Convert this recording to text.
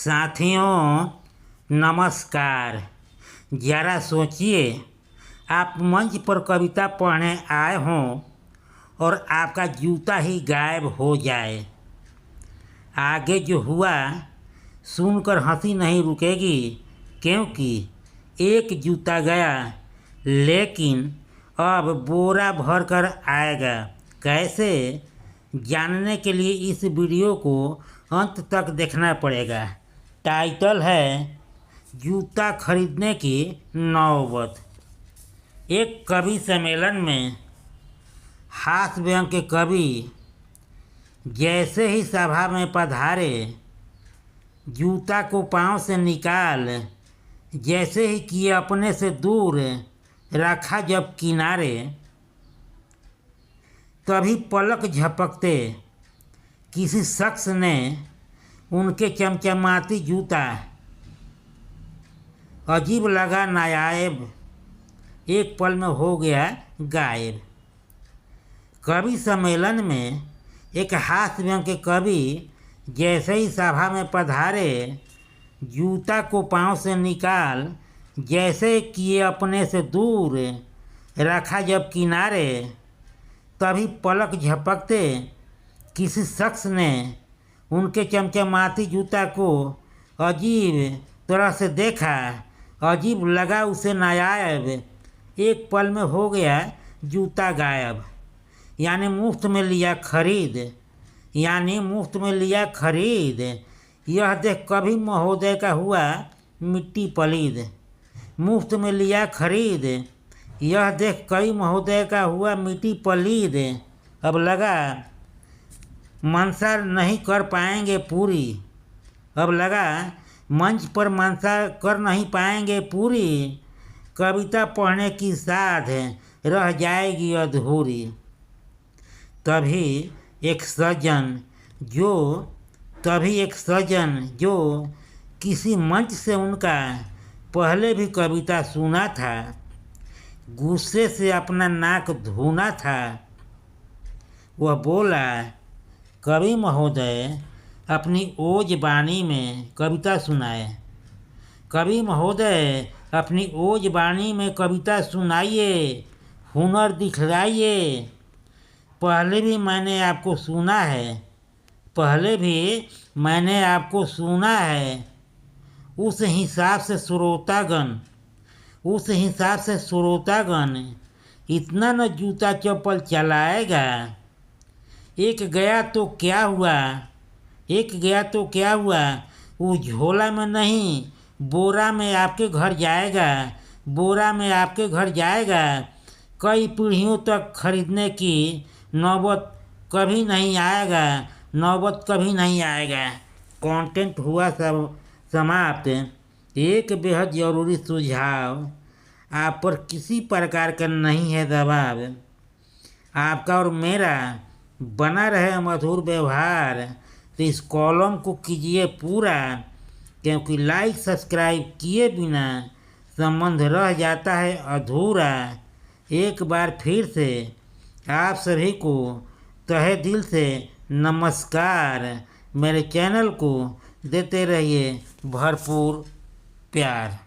साथियों नमस्कार। ज़रा सोचिए, आप मंच पर कविता पढ़ने आए हों और आपका जूता ही गायब हो जाए। आगे जो हुआ सुनकर हंसी नहीं रुकेगी, क्योंकि एक जूता गया लेकिन अब बोरा भर कर आएगा। कैसे, जानने के लिए इस वीडियो को अंत तक देखना पड़ेगा। टाइटल है जूता खरीदने की नौबत। एक कवि सम्मेलन में हास्य व्यंग के कवि जैसे ही सभा में पधारे, जूता को पांव से निकाल जैसे ही किए अपने से दूर रखा जब किनारे, तभी पलक झपकते किसी शख्स ने उनके चमचमाती जूता अजीब लगा नायाब, एक पल में हो गया गायब। कवि सम्मेलन में एक हास्य व्यंग के कवि जैसे ही सभा में पधारे, जूता को पांव से निकाल जैसे किए अपने से दूर रखा जब किनारे, तभी पलक झपकते किसी शख्स ने उनके चमचमाती जूता को अजीब तरह से देखा। अजीब लगा उसे नायाब, एक पल में हो गया जूता गायब। यानी मुफ्त में लिया खरीद। यह देख कवि महोदय का हुआ मिट्टी पलीद। मुफ्त में लिया खरीद, यह देख कवि महोदय का हुआ मिट्टी पलीद। अब लगा मंशा नहीं कर पाएंगे पूरी। अब लगा मंच पर मंशा कर नहीं पाएंगे पूरी। कविता पढ़ने की साध रह जाएगी अधूरी। तभी एक सज्जन जो किसी मंच से उनका पहले भी कविता सुना था, गुस्से से अपना नाक धुना था, वह बोला, कवि महोदय अपनी ओज बानी में कविता सुनाए। कवि महोदय अपनी ओज बानी में कविता सुनाइए, हुनर दिखलाइए। पहले भी मैंने आपको सुना है। उस हिसाब से श्रोतागण इतना न जूता चप्पल चलाएगा। एक गया तो क्या हुआ, वो झोला में नहीं बोरा में आपके घर जाएगा। कई पीढ़ियों तक खरीदने की नौबत कभी नहीं आएगा। कंटेंट हुआ सब समाप्त। एक बेहद ज़रूरी सुझाव, आप पर किसी प्रकार का नहीं है दबाव। आपका और मेरा बना रहे मधुर व्यवहार, तो इस कॉलम को कीजिए पूरा, क्योंकि लाइक सब्सक्राइब किए बिना संबंध रह जाता है अधूरा। एक बार फिर से आप सभी को तहे दिल से नमस्कार। मेरे चैनल को देते रहिए भरपूर प्यार।